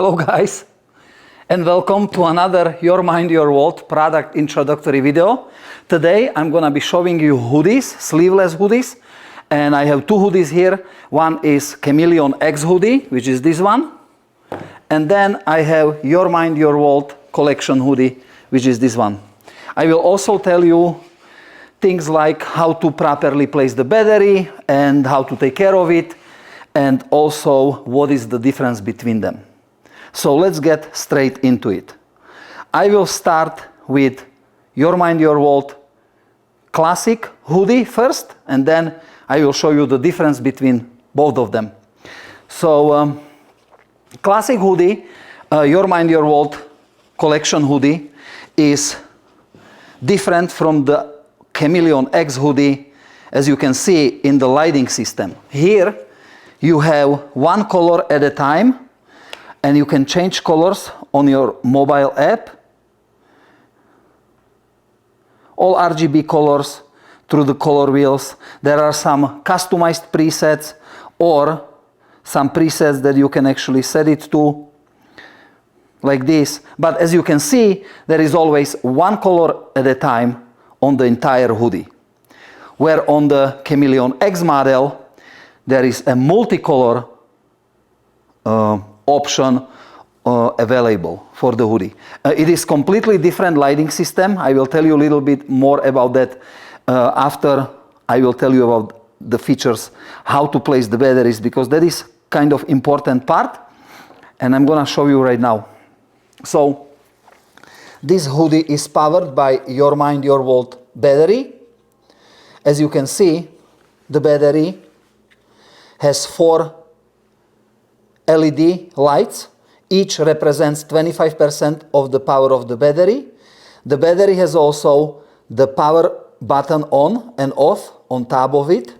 Hello guys, and welcome to another Your Mind, Your World product introductory video. Today I'm gonna be showing you hoodies, sleeveless hoodies, and I have two hoodies here. One is Chameleon X hoodie, which is this one, and then I have Your Mind, Your World collection hoodie, which is this one. I will also tell you things like how to properly place the battery and how to take care of it, and also what is the difference between them. So let's get straight into it. I will start with Your Mind, Your World classic hoodie first, and then I will show you the difference between both of them. So classic hoodie, Your Mind, Your World collection hoodie is different from the Chameleon X hoodie, as you can see in the lighting system. Here you have one color at a time, and you can change colors on your mobile app. All RGB colors through the color wheels. There are some customized presets or some presets that you can actually set it to, like this. But as you can see, there is always one color at a time on the entire hoodie. Where on the Chameleon X model, there is a multicolor option available for the hoodie. It is completely different lighting system. I will tell you a little bit more about that after I will tell you about the features, how to place the batteries, because that is kind of important part, and I'm gonna show you right now. So this hoodie is powered by Your Mind, Your World battery. As you can see, the battery has 4 LED lights. Each represents 25% of the power of the battery. The battery has also the power button on and off on top of it.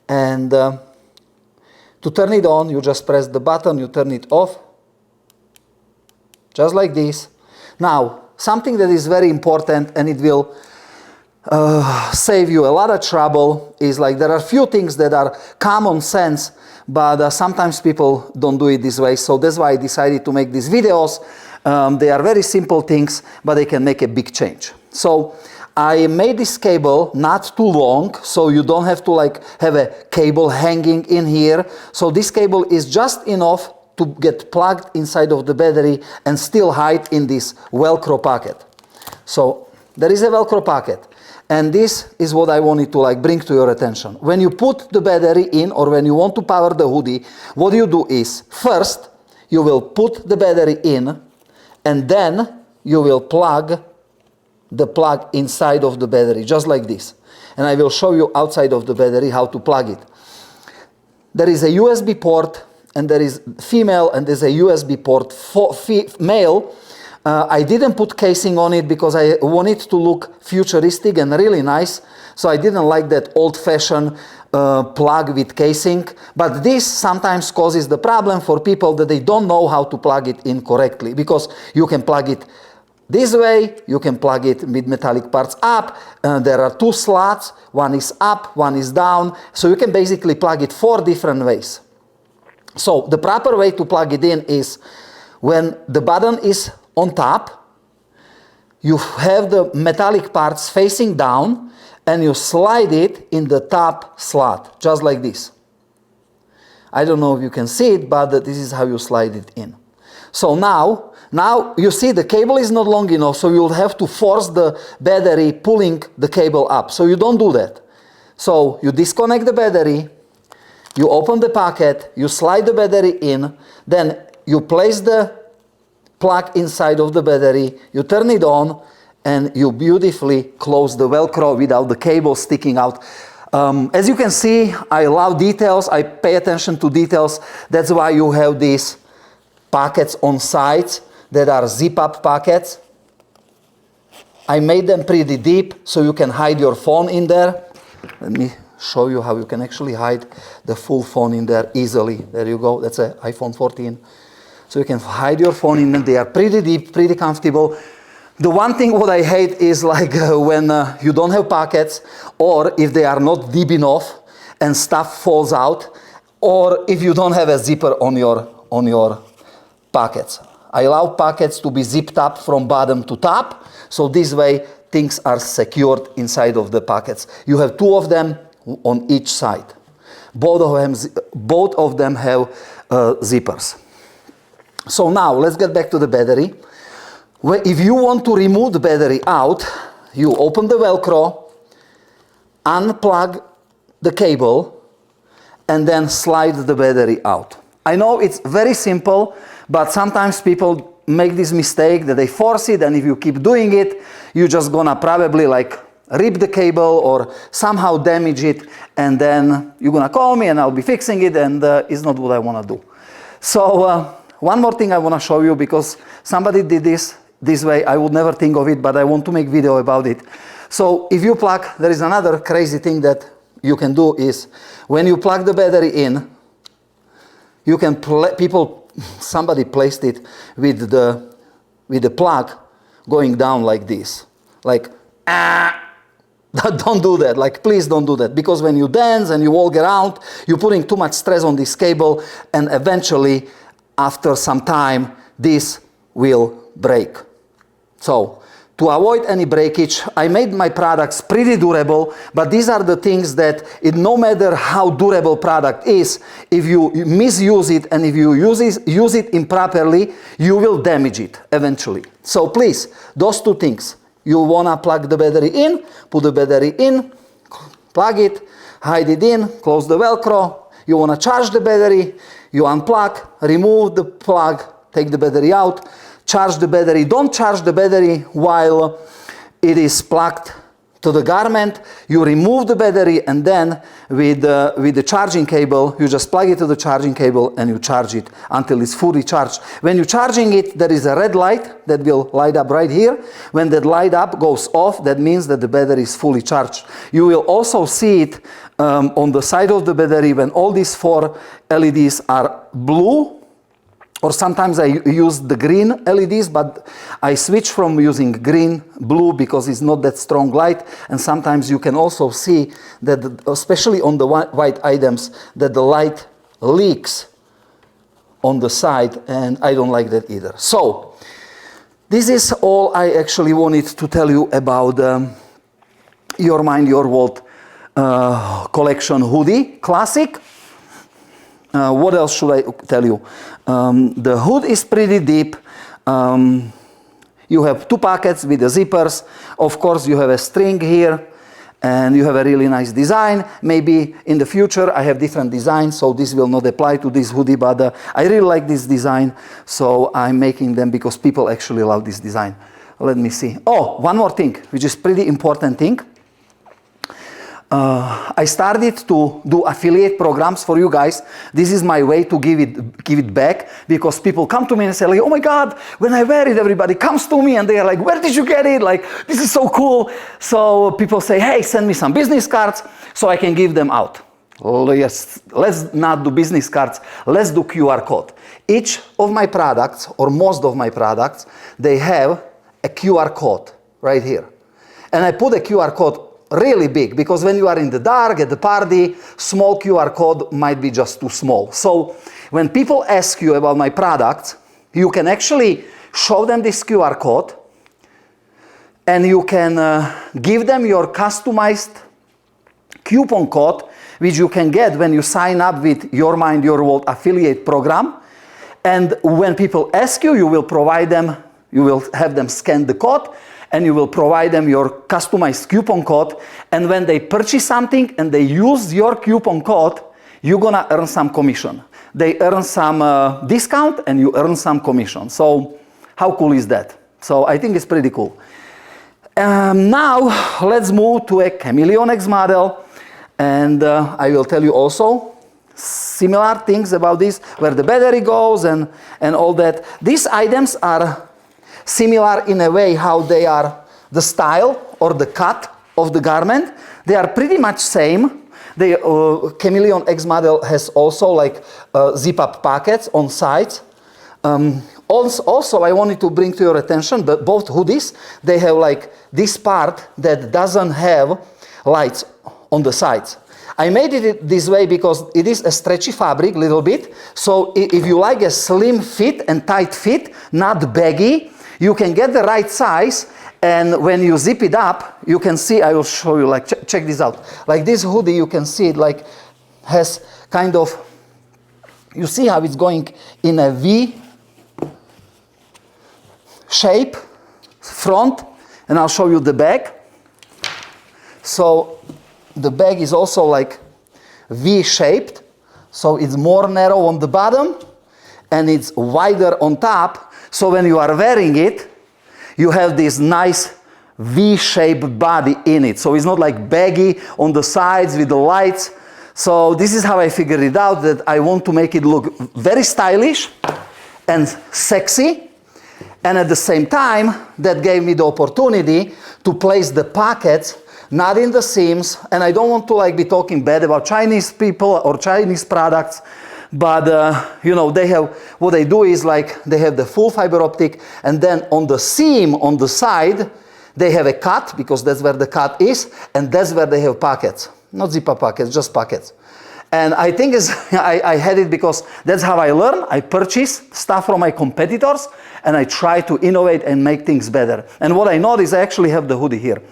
And to turn it on, you just press the button, you turn it off, just like this. Now, something that is very important, and it will save you a lot of trouble, is like there are few things that are common sense, but sometimes people don't do it this way. So that's why I decided to make these videos. They are very simple things, but they can make a big change. So I made this cable not too long, so you don't have to like have a cable hanging in here. So this cable is just enough to get plugged inside of the battery and still hide in this Velcro pocket. So there is a Velcro pocket. And this is what I wanted to like bring to your attention. When you put the battery in, or when you want to power the hoodie, what you do is, first, you will put the battery in, and then you will plug the plug inside of the battery, just like this. And I will show you outside of the battery how to plug it. There is a USB port, and there is female, and there's a USB port for male. I didn't put casing on it because I wanted to look futuristic and really nice, so I didn't like that old-fashioned plug with casing. But this sometimes causes the problem for people that they don't know how to plug it in correctly, because you can plug it this way, you can plug it with metallic parts up, there are 2 slots, one is up, one is down, so you can basically plug it 4 different ways. So the proper way to plug it in is when the button is on top, you have the metallic parts facing down, and you slide it in the top slot, just like this. I don't know if you can see it, but this is how you slide it in. So now you see the cable is not long enough, so you'll have to force the battery pulling the cable up. So you don't do that. So you disconnect the battery, you open the pocket, you slide the battery in, then you place the plug inside of the battery, you turn it on, and you beautifully close the Velcro without the cable sticking out. As you can see, I love details, I pay attention to details. That's why you have these pockets on sides that are zip-up pockets. I made them pretty deep so you can hide your phone in there. Let me show you how you can actually hide the full phone in there easily. There you go, that's an iPhone 14. So you can hide your phone in them. They are pretty deep, pretty comfortable. The one thing what I hate is like when you don't have pockets, or if they are not deep enough and stuff falls out, or if you don't have a zipper on your pockets. I allow pockets to be zipped up from bottom to top, so this way things are secured inside of the pockets. You have two of them on each side. Both of them have zippers. So now let's get back to the battery. If you want to remove the battery out, you open the Velcro, unplug the cable, and then slide the battery out. I know it's very simple, but sometimes people make this mistake that they force it, and if you keep doing it, you're just gonna probably like rip the cable or somehow damage it, and then you're gonna call me and I'll be fixing it, and it's not what I wanna do. So one more thing I wanna show you, because somebody did this way. I would never think of it, but I want to make video about it. So if you plug, there is another crazy thing that you can do is when you plug the battery in, you can somebody placed it with the plug going down like this, like don't do that. Like, please don't do that, because when you dance and you walk around, you're putting too much stress on this cable, and eventually after some time this will break. So to avoid any breakage, I made my products pretty durable, but these are the things that no matter how durable product is, if you misuse it and if you use it improperly, you will damage it eventually. So please, those two things. You wanna plug the battery in, put the battery in, plug it, hide it in, close the Velcro. You wanna charge the battery, you unplug, remove the plug, take the battery out, charge the battery. Don't charge the battery while it is plugged to the garment. You remove the battery, and then with the charging cable, you just plug it to the charging cable and you charge it until it's fully charged. When you're charging it, there is a red light that will light up right here. When that light up goes off, that means that the battery is fully charged. You will also see it on the side of the battery when all these 4 LEDs are blue. Or sometimes I use the green LEDs, but I switch from using green, blue, because it's not that strong light. And sometimes you can also see that, especially on the white items, that the light leaks on the side, and I don't like that either. So this is all I actually wanted to tell you about Your Mind, Your World collection hoodie classic. What else should I tell you? The hood is pretty deep. You have 2 pockets with the zippers. Of course, you have a string here, and you have a really nice design. Maybe in the future I have different designs, so this will not apply to this hoodie, but I really like this design, so I'm making them because people actually love this design. Let me see. Oh, one more thing, which is pretty important thing. I started to do affiliate programs for you guys. This is my way to give it back, because people come to me and say like, oh my God, when I wear it, everybody comes to me and they are like, where did you get it? Like, this is so cool. So people say, hey, send me some business cards so I can give them out. Yes, let's not do business cards, let's do QR code. Each of my products, or most of my products, they have a QR code right here. And I put a QR code really big, because when you are in the dark at the party, small QR code might be just too small. So when people ask you about my products, you can actually show them this QR code, and you can give them your customized coupon code, which you can get when you sign up with Your Mind, Your World affiliate program. And when people ask you, you will provide them, you will have them scan the code, and you will provide them your customized coupon code. And when they purchase something and they use your coupon code, you're gonna earn some commission. They earn some discount and you earn some commission. So how cool is that? So I think it's pretty cool. Now let's move to a Chameleon X model, and I will tell you also similar things about this, where the battery goes and all that. These items are similar in a way how they are the style or the cut of the garment. They are pretty much same. The Chameleon X model has also like zip up pockets on sides. Also, I wanted to bring to your attention that both hoodies, they have like this part that doesn't have lights on the sides. I made it this way because it is a stretchy fabric, little bit. So if you like a slim fit and tight fit, not baggy, you can get the right size. And when you zip it up, you can see, I will show you, like, check this out. Like this hoodie, you can see it like has kind of, you see how it's going in a V shape, front, and I'll show you the back. So the bag is also like V-shaped, so it's more narrow on the bottom and it's wider on top. So when you are wearing it, you have this nice V-shaped body in it. So it's not like baggy on the sides with the lights. So this is how I figured it out, that I want to make it look very stylish and sexy. And at the same time, that gave me the opportunity to place the pockets not in the seams. And I don't want to like be talking bad about Chinese people or Chinese products, but you know, they have, what they do is like they have the full fiber optic, and then on the seam on the side they have a cut, because that's where the cut is, and that's where they have pockets. Not zip-up pockets, just pockets. And I think I had it because that's how I learn. I purchase stuff from my competitors and I try to innovate and make things better. And what I noticed, I actually have the hoodie here.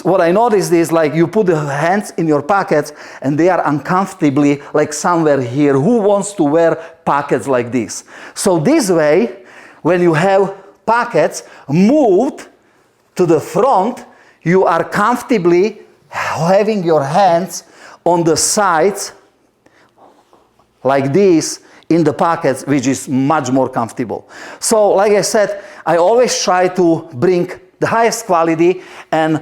What I noticed is like you put the hands in your pockets and they are uncomfortably like somewhere here. Who wants to wear pockets like this? So this way, when you have pockets moved to the front, you are comfortably having your hands on the sides like this in the pockets, which is much more comfortable. So like I said, I always try to bring the highest quality, and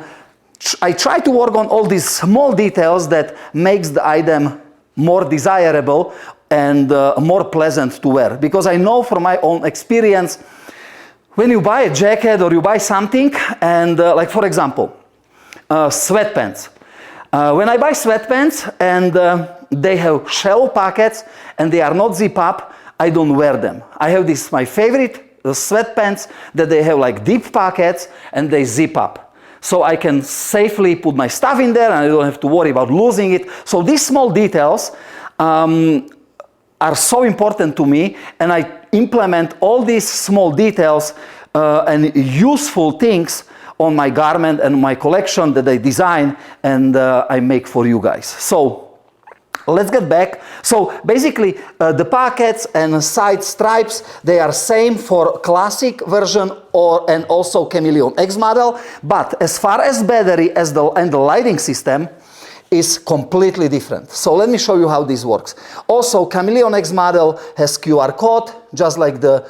I try to work on all these small details that makes the item more desirable and more pleasant to wear. Because I know from my own experience, when you buy a jacket or you buy something, and like for example, sweatpants. When I buy sweatpants and they have shallow pockets and they are not zip up, I don't wear them. I have this, my favorite sweatpants, that they have like deep pockets and they zip up. So I can safely put my stuff in there and I don't have to worry about losing it. So these small details are so important to me, and I implement all these small details and useful things on my garment and my collection that I design and I make for you guys. So let's get back. So basically the pockets and side stripes, they are same for classic version and also Chameleon X model, but as far as battery and the lighting system is completely different. So let me show you how this works. Also, Chameleon X model has QR code, just like the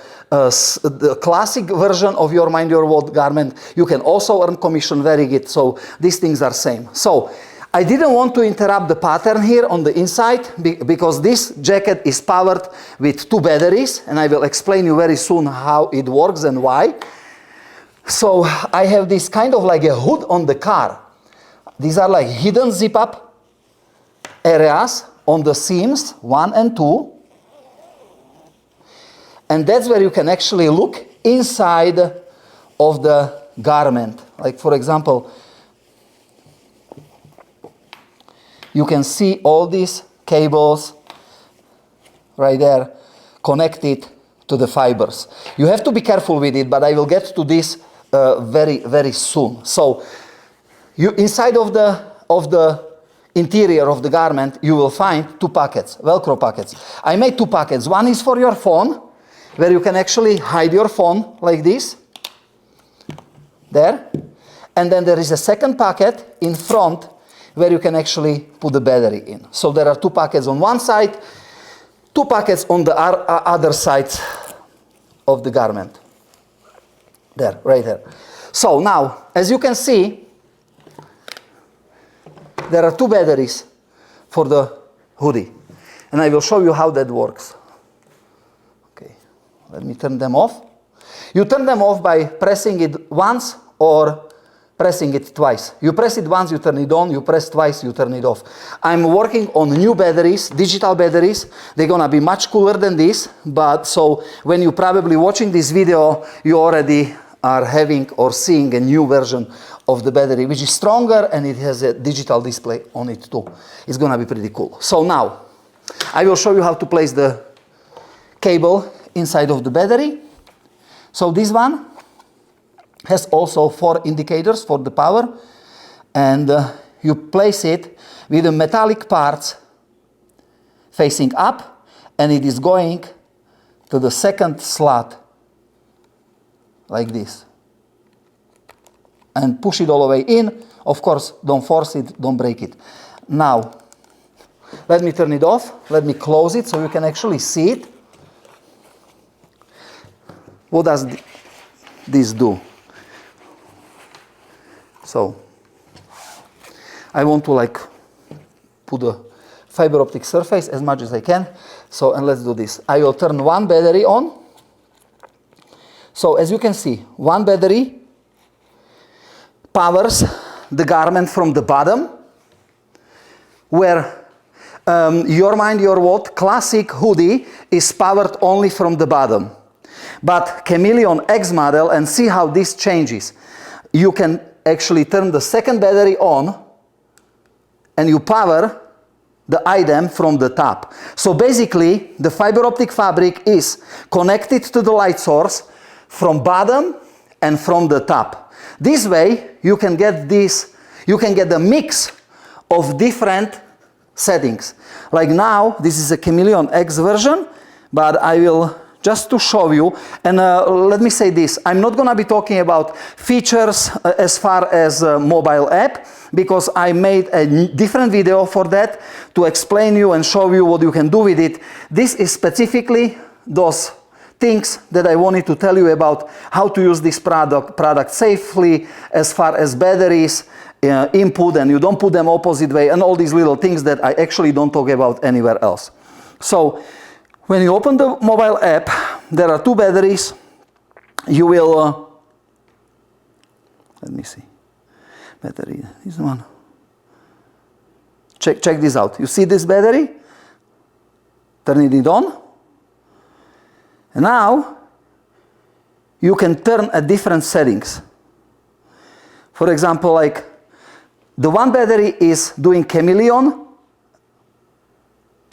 classic version of your Mind Your World garment. You can also earn commission wearing it, so these things are same. So I didn't want to interrupt the pattern here on the inside because this jacket is powered with 2 batteries, and I will explain you very soon how it works and why. So I have this kind of like a hood on the car. These are like hidden zip up areas on the seams 1 and 2. And that's where you can actually look inside of the garment. Like for example, you can see all these cables right there connected to the fibers. You have to be careful with it, but I will get to this very, very soon. So you inside of the interior of the garment, you will find 2 pockets, Velcro pockets. I made 2 pockets. One is for your phone, where you can actually hide your phone like this, there. And then there is a second pocket in front where you can actually put the battery in. So there are 2 pockets on one side, 2 pockets on the other side of the garment. There, right there. So now, as you can see, there are 2 batteries for the hoodie. And I will show you how that works. Okay, let me turn them off. You turn them off by pressing it once or pressing it twice. You press it once, you turn it on. You press twice, you turn it off. I'm working on new batteries, digital batteries. They're gonna be much cooler than this. But so when you're probably watching this video, you already are having or seeing a new version of the battery, which is stronger, and it has a digital display on it too. It's gonna be pretty cool. So now, I will show you how to place the cable inside of the battery. So this one has also 4 indicators for the power, and you place it with the metallic parts facing up, and it is going to the second slot like this, and push it all the way in. Of course, don't force it, don't break it. Now, let me turn it off. Let me close it so you can actually see it. What does this do? So, I want to like put a fiber optic surface as much as I can. So, and let's do this. I will turn one battery on. So, as you can see, one battery powers the garment from the bottom, where your mind, your what, classic hoodie is powered only from the bottom. But Chameleon X model, and see how this changes. You can actually turn the second battery on and you power the item from the top. So basically, the fiber optic fabric is connected to the light source from bottom and from the top. This way, you can get this, you can get a mix of different settings. Like now, this is a Chameleon X version, but I will just to show you, and let me say this, I'm not gonna be talking about features as far as mobile app, because I made a different video for that to explain you and show you what you can do with it. This is specifically those things that I wanted to tell you about how to use this product safely as far as batteries, input, and you don't put them opposite way, and all these little things that I actually don't talk about anywhere else. So, when you open the mobile app, there are 2 batteries. You will, let me see, battery, this one. Check this out. You see this battery? Turning it on. And now, you can turn at different settings. For example, like, the one battery is doing Chameleon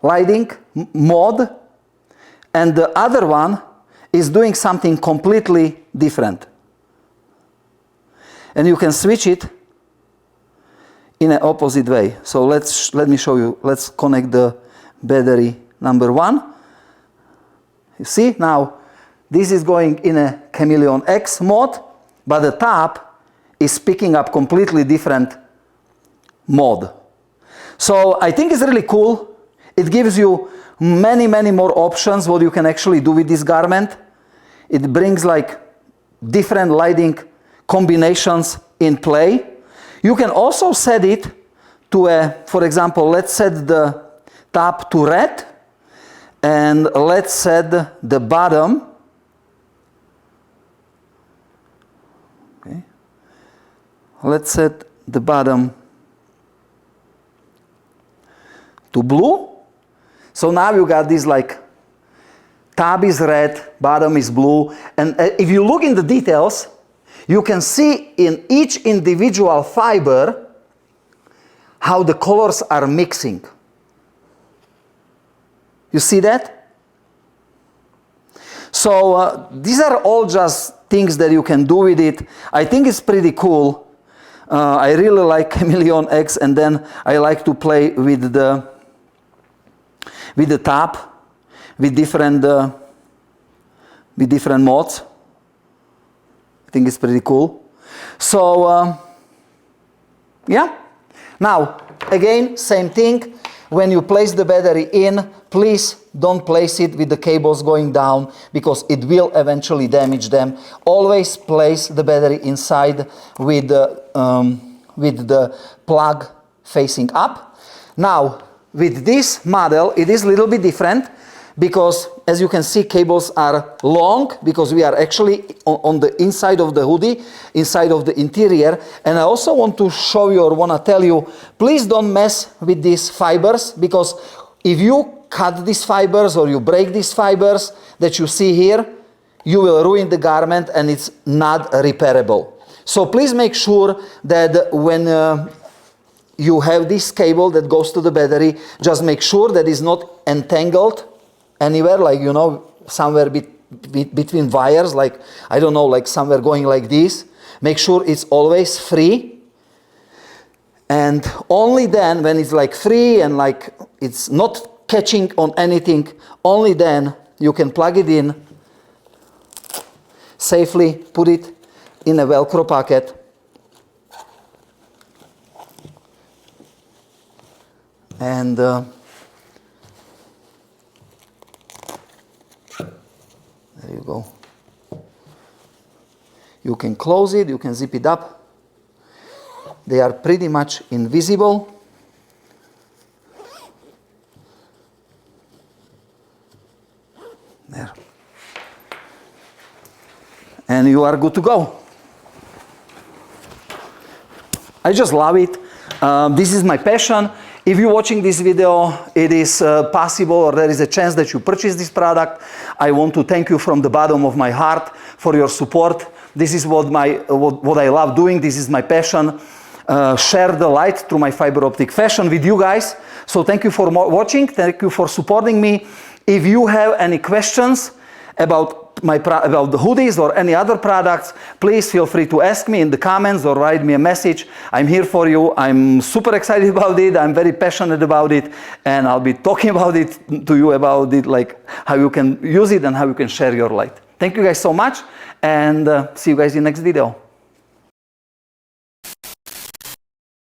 lighting mode, and the other one is doing something completely different. And you can switch it in an opposite way. So let me show you. Let's connect the battery number 1. You see, now this is going in a Chameleon X mode, but the top is picking up completely different mode. So I think it's really cool. It gives you many more options what you can actually do with this garment. It brings like different lighting combinations in play. You can also set it to a, for example, let's set the top to red, and let's set the bottom, okay, let's set the bottom to blue. So now you got this like, top is red, bottom is blue, and if you look in the details, you can see in each individual fiber how the colors are mixing. You see that? So these are all just things that you can do with it. I think it's pretty cool. I really like Chameleon X, and then I like to play with the top, with different modes. I think it's pretty cool. So, yeah. Now, again, same thing. When you place the battery in, please don't place it with the cables going down, because it will eventually damage them. Always place the battery inside with the plug facing up. Now, with this model, it is a little bit different, because as you can see, cables are long, because we are actually on the inside of the hoodie, inside of the interior. And I also want to show you, or want to tell you, please don't mess with these fibers, because if you cut these fibers or you break these fibers that you see here, you will ruin the garment and it's not repairable. So please make sure that when you have this cable that goes to the battery, just make sure that it's not entangled anywhere, like, you know, somewhere between wires, like, I don't know, like somewhere going like this. Make sure it's always free. And only then, when it's like free and like it's not catching on anything, only then you can plug it in safely, put it in a Velcro pocket, and there you go. You can close it, you can zip it up. They are pretty much invisible. There. And you are good to go. I just love it. This is my passion. If you're watching this video, it is possible, or there is a chance that you purchase this product. I want to thank you from the bottom of my heart for your support. This is what I love doing. This is my passion. Share the light through my fiber optic fashion with you guys. So thank you for watching. Thank you for supporting me. If you have any questions about the hoodies or any other products, please feel free to ask me in the comments or write me a message. I'm here for you. I'm super excited about it. I'm very passionate about it, and I'll be talking about it to you about it, like how you can use it and how you can share your light. Thank you guys so much, and see you guys in the next video.